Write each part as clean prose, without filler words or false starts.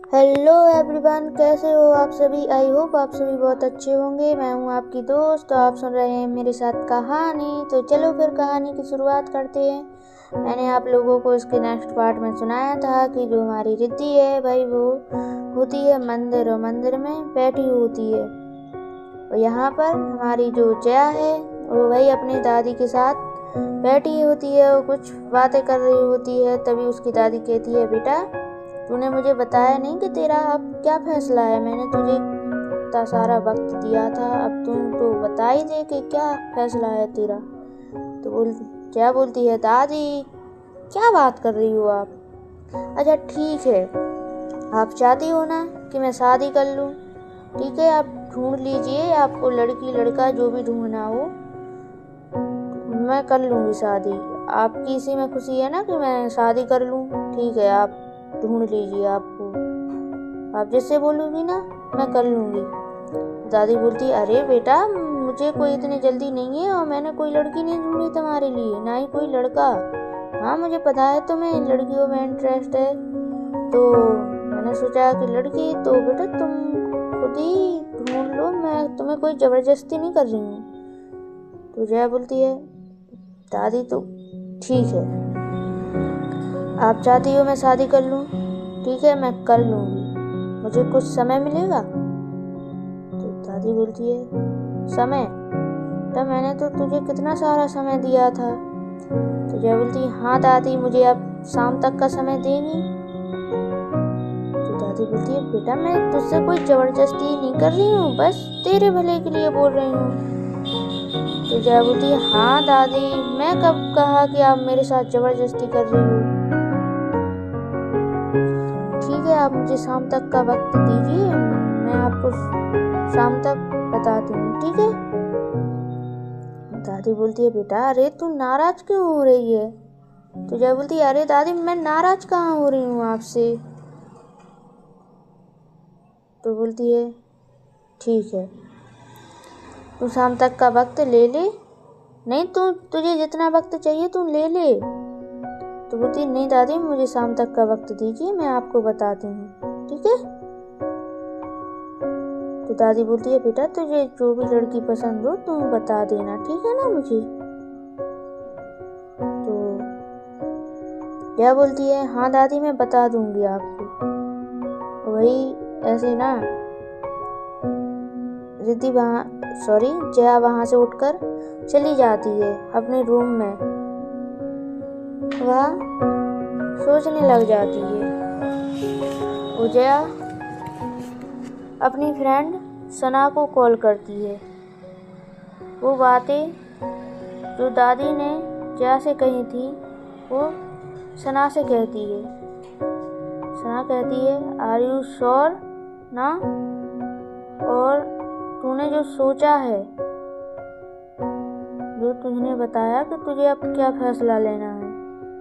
Hello everyone, कैसे हो आप सभी। आई होप आप सभी बहुत अच्छे होंगे। मैं हूं आपकी दोस्त, तो आप सुन रहे हैं मेरे साथ कहानी। तो चलो फिर कहानी की शुरुआत करते हैं। मैंने आप लोगों को इसके नेक्स्ट पार्ट में सुनाया था कि जो हमारी रिद्धि है भाई, वो होती है मंदिर, और मंदिर में बैठी होती है। और यहाँ पर हमारी जो जया है वो भाई अपनी दादी के साथ बैठी होती है और कुछ बातें कर रही होती है। तभी उसकी दादी कहती है, बेटा तूने मुझे बताया नहीं कि तेरा अब क्या फैसला है। मैंने तुझे इतना सारा वक्त दिया था, अब तुम तो बता ही दे कि क्या फैसला है तेरा। तो जया बोलती है, दादी क्या बात कर रही हो आप। अच्छा ठीक है, आप चाहती हो ना कि मैं शादी कर लूँ। ठीक है, आप ढूंढ लीजिए, आपको लड़की लड़का जो भी ढूंढना हो, मैं कर लूँगी शादी। आपकी इसी में खुशी है ना कि मैं शादी कर लूँ। ठीक है, आप ढूंढ लीजिए, आपको आप जैसे बोलोगी ना मैं कर लूँगी। दादी बोलती, अरे बेटा मुझे कोई इतनी जल्दी नहीं है, और मैंने कोई लड़की नहीं ढूंढी तुम्हारे लिए, ना ही कोई लड़का। हाँ मुझे पता है तुम्हें लड़कियों में इंटरेस्ट है, तो मैंने सोचा कि लड़की तो बेटा तुम खुद ही ढूंढ लो, मैं तुम्हें कोई ज़बरदस्ती नहीं कर रही हूँ। तो जया बोलती है, दादी तो ठीक है, आप चाहती हो मैं शादी कर लूँ। ठीक है, मैं कर लूँगी, मुझे कुछ समय मिलेगा। तो दादी बोलती है, समय? तो मैंने तो तुझे कितना सारा समय दिया था। तो जया बोलती है, हाँ दादी, मुझे अब शाम तक का समय देंगी। तो दादी बोलती है, बेटा मैं तुझसे कोई ज़बरदस्ती नहीं कर रही हूँ, बस तेरे भले के लिए बोल रही हूँ। तो जया बोलती है, हाँ दादी, मैं कब कहा कि आप मेरे साथ ज़बरदस्ती कर रही हो। ठीक है, आप मुझे शाम तक का वक्त दीजिए, मैं आपको शाम तक बताती हूँ। ठीक है। दादी बोलती है, बेटा अरे तू नाराज क्यों हो रही है। तो जया बोलती है, अरे दादी मैं नाराज कहाँ हो रही हूँ आपसे। तो बोलती है, ठीक है, तू शाम तक का वक्त ले ले। नहीं, तुझे जितना वक्त चाहिए तू ले ले। तो बोलती है, नहीं दादी, मुझे शाम तक का वक्त दीजिए, मैं आपको बताती हूँ। ठीक है। तो दादी बोलती है, बेटा तुझे जो भी लड़की पसंद हो तुम बता देना, ठीक है ना मुझे। तो क्या बोलती है, हाँ दादी मैं बता दूंगी आपको। वही ऐसे ना जया वहाँ से उठकर चली जाती है अपने रूम में। वह सोचने लग जाती है। वो जया अपनी फ्रेंड सना को कॉल करती है। वो बातें जो दादी ने जया से कही थी वो सना से कहती है। सना कहती है, आर यू श्योर ना, और तूने जो सोचा है, जो तुझने बताया कि तुझे अब क्या फैसला लेना है,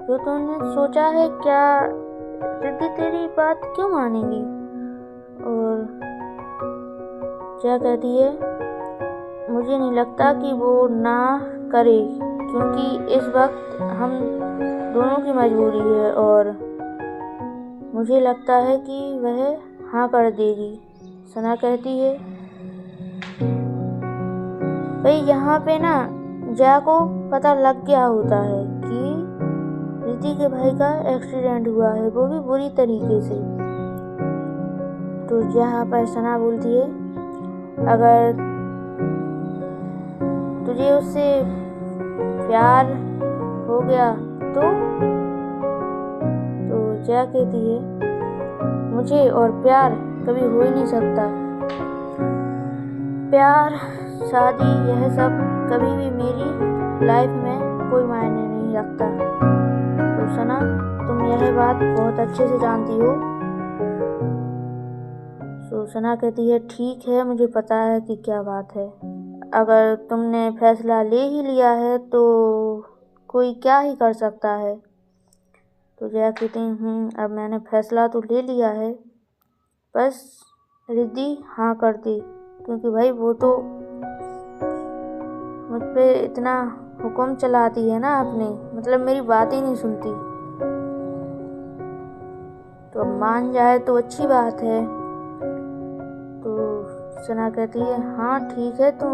जो तूने सोचा है, क्या रिद्धि तेरी बात क्यों मानेगी। और क्या कहती है, मुझे नहीं लगता कि वो ना करे, क्योंकि इस वक्त हम दोनों की मजबूरी है, और मुझे लगता है कि वह हाँ कर देगी। सना कहती है, भाई यहाँ पे ना जया को पता लग गया होता है कि रिद्धि के भाई का एक्सीडेंट हुआ है, वो भी बुरी तरीके से। तो यहाँ पर सना बोलती है, अगर तुझे उससे प्यार हो गया तो जया कहती है, मुझे और प्यार कभी हो ही नहीं सकता। प्यार, शादी, यह सब कभी भी मेरी लाइफ में कोई मायने नहीं रखता। तो सना तुम यह बात बहुत अच्छे से जानती हो। तो सना कहती है, ठीक है, मुझे पता है कि क्या बात है। अगर तुमने फैसला ले ही लिया है तो कोई क्या ही कर सकता है। तो जया कहती हूँ, अब मैंने फैसला तो ले लिया है, बस रिद्धि हाँ कर दी, क्योंकि भाई वो तो मुझ पे इतना हुक्म चलाती है ना अपने, मतलब मेरी बात ही नहीं सुनती। तो अब मान जाए तो अच्छी बात है। तो सना कहती है हाँ ठीक है, तू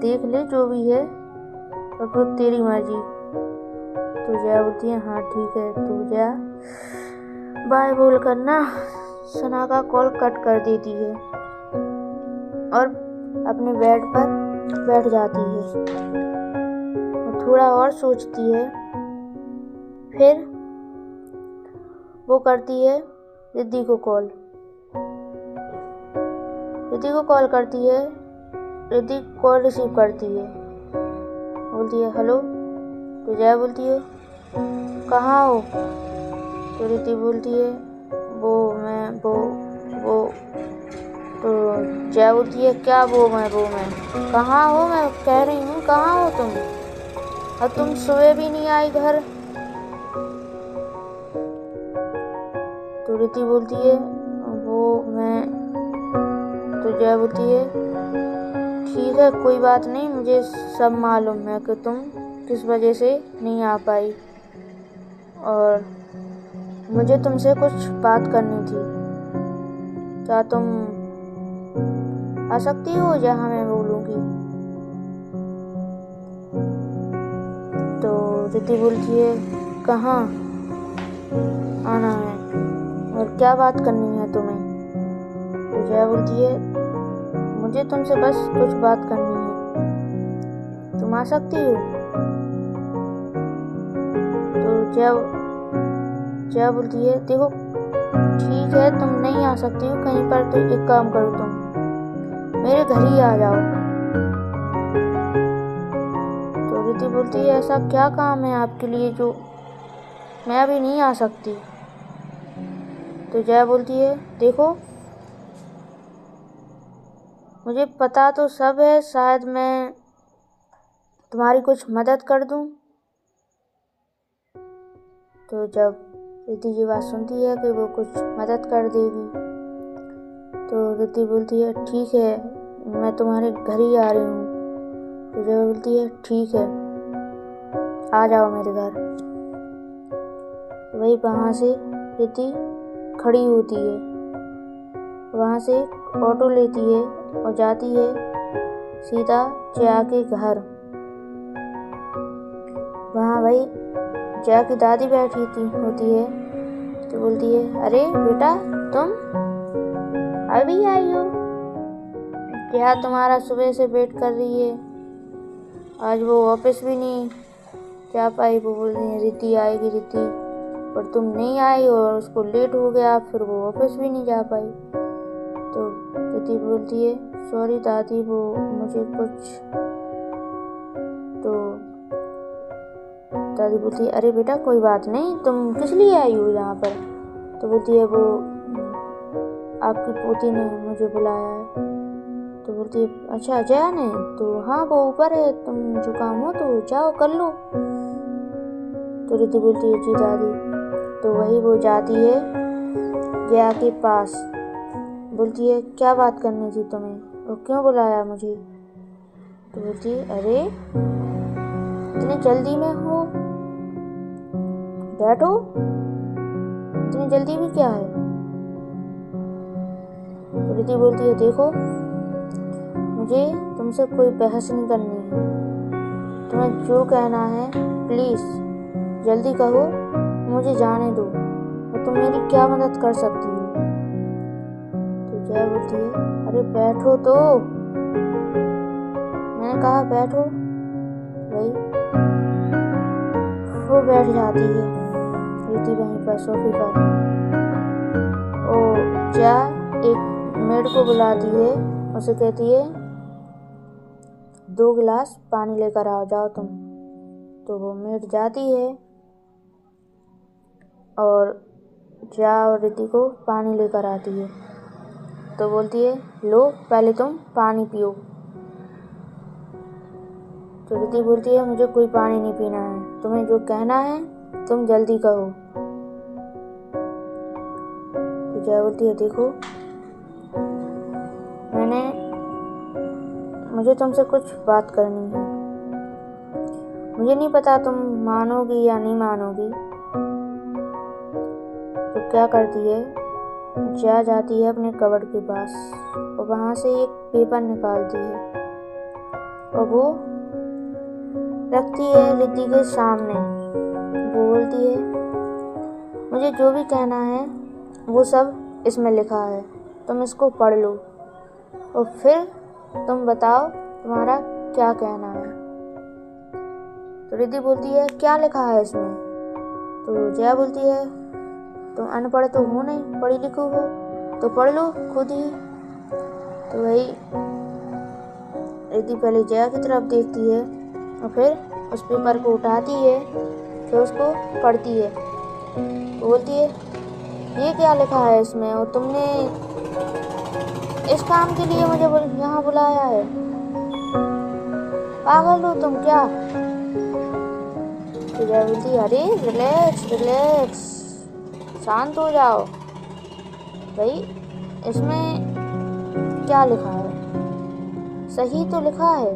देख ले जो भी है, अब तो तेरी मर्जी। तो जया बोलती है हाँ ठीक है, तू जा, बाय बोल कर ना सना का कॉल कट कर देती है और अपने बेड पर बैठ जाती है। थोड़ा और सोचती है, फिर वो करती है रिद्धि को कॉल। रिद्धि को कॉल करती है, रिद्धि कॉल रिसीव करती है, बोलती है हेलो। तो जया बोलती है कहाँ हो? तो रिद्धि बोलती है वो तो जया बोलती है क्या वो मैं कहाँ हो? मैं कह रही हूँ कहाँ हो तुम? और तुम सुबह भी नहीं आई घर। तो रिद्धि बोलती है वो मैं। तो जया बोलती है ठीक है कोई बात नहीं, मुझे सब मालूम है कि तुम किस वजह से नहीं आ पाई, और मुझे तुमसे कुछ बात करनी थी। क्या तुम आ सकती हो जहाँ मैं बोलूँगी? तो रिद्धि बोलती है कहाँ आना है और क्या बात करनी है तुम्हें? तो जया बोलती है मुझे तुमसे बस कुछ बात करनी है, तुम आ सकती हो? तो जया बोलती है देखो ठीक है, तुम नहीं आ सकती हो कहीं पर, तो एक काम करो, तुम मेरे घर ही आ जाओ। तो रिद्धि बोलती है ऐसा क्या काम है आपके लिए जो मैं अभी नहीं आ सकती? तो जया बोलती है देखो मुझे पता तो सब है, शायद मैं तुम्हारी कुछ मदद कर दूं। तो जब रिद्धि ये बात सुनती है कि वो कुछ मदद कर देगी, तो रिद्धि बोलती है ठीक है, मैं तुम्हारे घर ही आ रही हूँ। तो जया बोलती है ठीक है, आ जाओ मेरे घर। वही वहाँ से रिद्धि खड़ी होती है, वहाँ से ऑटो लेती है और जाती है सीधा जया के घर। वहाँ भाई जया की दादी बैठी होती है। तो बोलती है अरे बेटा तुम अभी आई हो? जया तुम्हारा सुबह से वेट कर रही है, आज वो ऑफिस भी नहीं जा पाई। वो बोल रही है रिद्धि आएगी रिद्धि, पर तुम नहीं आई और उसको लेट हो गया, फिर वो ऑफिस भी नहीं जा पाई। तो रिद्धि बोलती है सॉरी दादी, वो मुझे कुछ। तो दादी बोलती है अरे बेटा कोई बात नहीं, तुम किस लिए आई हो यहाँ पर? तो बोलती है वो आपकी पोती ने मुझे बुलाया है। तो बोलती है अच्छा जया ने? तो हाँ वो ऊपर है, तुम जुकाम हो तो जाओ कर लो। तो रिद्धि बोलती है जी दादी। तो वही वो जाती है जया के पास, बोलती है क्या बात करनी थी तुम्हें और क्यों बुलाया मुझे? तो बोलती है अरे इतनी जल्दी में हो, बैठो, इतनी जल्दी भी क्या है? तो रिद्धि बोलती है देखो मुझे तुमसे कोई बहस नहीं करनी है, तुम्हें जो कहना है प्लीज जल्दी कहो, मुझे जाने दो, और तुम मेरी क्या मदद कर सकती हो? तो जया बोलती है अरे बैठो तो, मैंने कहा बैठो। वही वो बैठ जाती है रिद्धि वहीं पर सोफे पर, और जया एक मेड को बुलाती है, उसे कहती है 2 गिलास पानी लेकर आओ, जाओ तुम। तो वो मेड जाती है और जया और रिद्धि को पानी लेकर आती है। तो बोलती है लो पहले तुम पानी पियो। तो रिद्धि बोलती है मुझे कोई पानी नहीं पीना है, तुम्हें जो कहना है तुम जल्दी कहो। तो जया बोलती है देखो मुझे तुमसे कुछ बात करनी है, मुझे नहीं पता तुम मानोगी या नहीं मानोगी, तो क्या करती है, जया जाती है अपने कबर्ड के पास और वहाँ से एक पेपर निकालती है और वो रखती है रिद्धि के सामने। वो बोलती है, मुझे जो भी कहना है वो सब इसमें लिखा है, तुम इसको पढ़ लो और फिर तुम बताओ तुम्हारा क्या कहना है। तो रिद्धि बोलती है, क्या लिखा है इसमें? तो जया बोलती है, तुम अनपढ़ तो हो नहीं, पढ़ी लिखो हो तो पढ़ लो खुद ही। तो वही रिद्धि पहले जया की तरफ देखती है और फिर उस पेपर को उठाती है, फिर उसको पढ़ती है। वो बोलती है, ये क्या लिखा है इसमें और तुमने इस काम के लिए मुझे यहाँ बुलाया है? पागल हो तुम क्या? तो जया बोलती है, अरे रिलैक्स, शांत हो जाओ। भाई इसमें क्या लिखा है? सही तो लिखा है,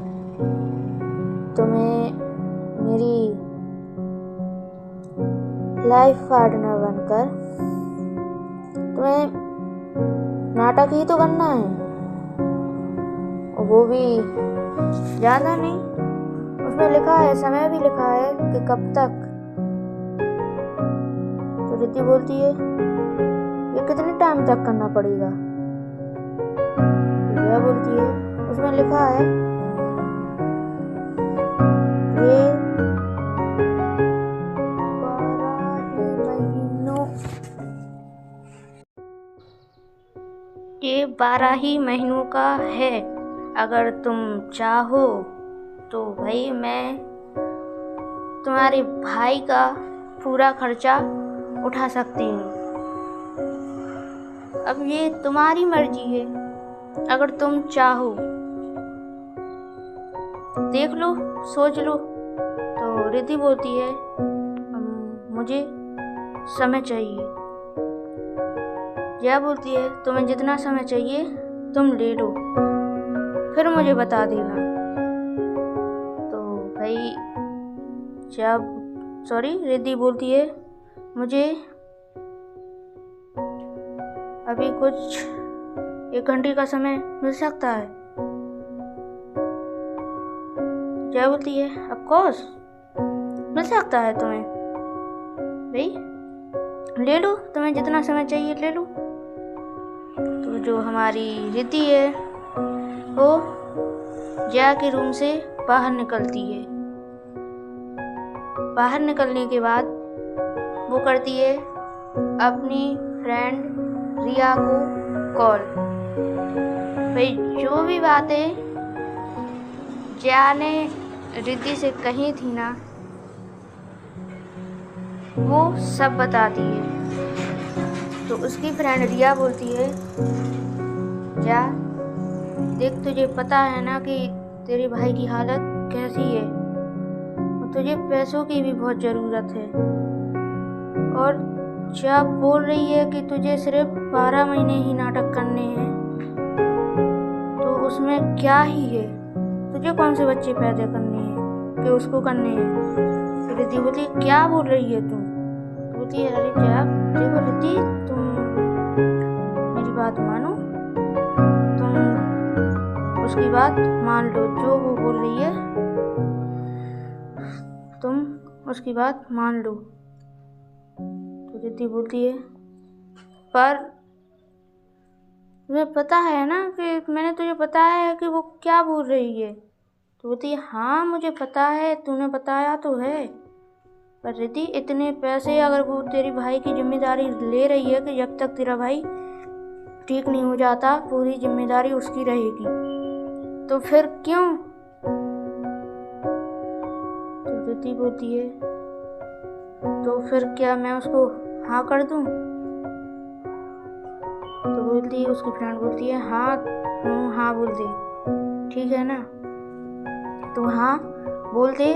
तुम्हें मेरी लाइफ पार्टनर बनकर तुम्हें नाटक ही तो करना है, और वो भी ज़्यादा नहीं। उसमें लिखा है, समय भी लिखा है कि कब तक। तो रिद्धि बोलती है, ये कितने टाइम तक करना पड़ेगा? जया बोलती है, उसमें लिखा है ये 12 ही महीनों का है। अगर तुम चाहो तो भाई मैं तुम्हारे भाई का पूरा खर्चा उठा सकती हूँ। अब ये तुम्हारी मर्जी है, अगर तुम चाहो देख लो, सोच लो। तो रिद्धि बोलती है, मुझे समय चाहिए। जया बोलती है, तुम्हें जितना समय चाहिए तुम ले लो, फिर मुझे बता देना। तो भाई रिद्धि बोलती है, मुझे अभी कुछ 1 घंटे का समय मिल सकता है? जया बोलती है, ऑफ कोर्स मिल सकता है तुम्हें, भाई ले लो, तुम्हें जितना समय चाहिए ले लो। तो जो हमारी रिद्धि है वो जया के रूम से बाहर निकलती है। बाहर निकलने के बाद वो करती है अपनी फ्रेंड रिया को कॉल। भाई जो भी बातें जया ने रिद्धि से कही थी ना, वो सब बताती है। तो उसकी फ्रेंड रिया बोलती है, जया देख, तुझे पता है ना कि तेरे भाई की हालत कैसी है और तुझे पैसों की भी बहुत ज़रूरत है, और जया बोल रही है कि तुझे सिर्फ 12 महीने ही नाटक करने हैं, तो उसमें क्या ही है? तुझे कौन से बच्चे पैदा करने हैं कि उसको करने हैं? तो रिद्धि बोलती है, क्या बोल रही है तुम? बोलती है, अरे जया देखो रिद्धि, तुम मेरी बात मानो, तुम उसकी बात मान लो, जो वो बोल रही है तुम उसकी बात मान लो। तो रिद्धि बोलती है, पर तुम्हें पता है ना कि मैंने तुझे बताया है कि वो क्या बोल रही है? तो बोलती है, हाँ मुझे पता है, तूने बताया तो है, पर रिद्धि इतने पैसे अगर वो तेरी भाई की जिम्मेदारी ले रही है कि जब तक तेरा भाई ठीक नहीं हो जाता पूरी जिम्मेदारी उसकी रहेगी, तो फिर क्यों? तो रिद्धि बोलती है, तो फिर क्या मैं उसको हाँ कर दूं? तो बोलती है, उसकी फ्रेंड बोलती है, हाँ तुम हाँ बोल दे, ठीक है ना? तो हाँ बोल दे,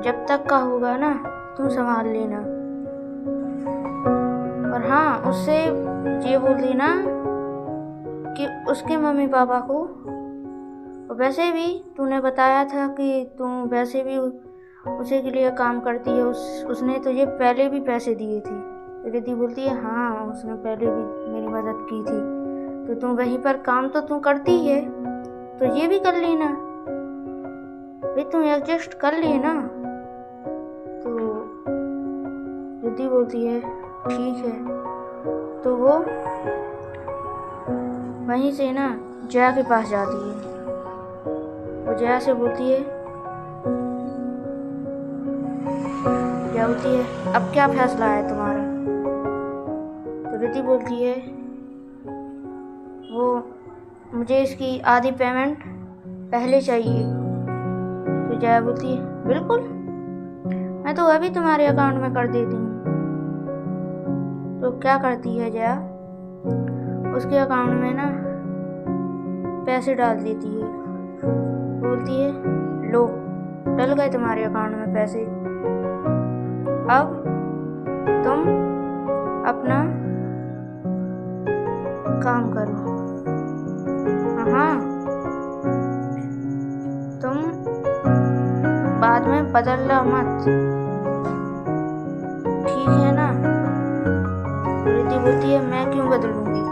जब तक का होगा ना तुम संभाल लेना। और हाँ उससे ये बोल देना कि उसके मम्मी पापा को, वैसे भी तूने बताया था कि तू वैसे भी उसी के लिए काम करती है, उसने तुझे पहले भी पैसे दिए थे। रिद्धि बोलती है, हाँ उसने पहले भी मेरी मदद की थी, तो तू वहीं पर काम तो तू करती है, तो ये भी कर लेना भाई, तू एडजस्ट कर ले ना। तो रिद्धि बोलती है ठीक है। तो वो वहीं से ना जया के पास जाती है। वो जया से बोलती है, जया बोलती है अब क्या फैसला है तुम्हारा? तो रिद्धि बोलती है वो मुझे इसकी आधी पेमेंट पहले चाहिए। तो जया बोलती है बिल्कुल, मैं तो अभी तुम्हारे अकाउंट में कर देती हूँ। तो क्या करती है जया, उसके अकाउंट में ना पैसे डाल देती है। बोलती है लो, डल गए तुम्हारे अकाउंट में पैसे, अब तुम अपना काम करो। हाँ, तुम बाद में बदलना मत, ठीक है ना? रिद्धि बोलती है मैं क्यों बदलूंगी?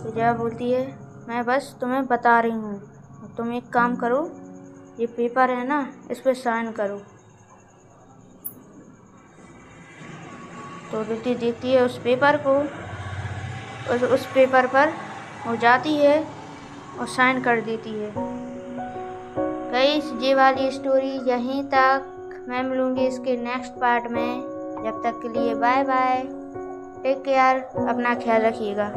तो जया बोलती है मैं बस तुम्हें बता रही हूँ, तुम एक काम करो, ये पेपर है ना, इस पर साइन करो। तो रिद्धि देखती है उस पेपर को, और उस पेपर पर वो जाती है और साइन कर देती है। गाइस, ये वाली स्टोरी यहीं तक, मैं मिलूँगी इसके नेक्स्ट पार्ट में। जब तक के लिए बाय बाय, टेक केयर, अपना ख्याल रखिएगा।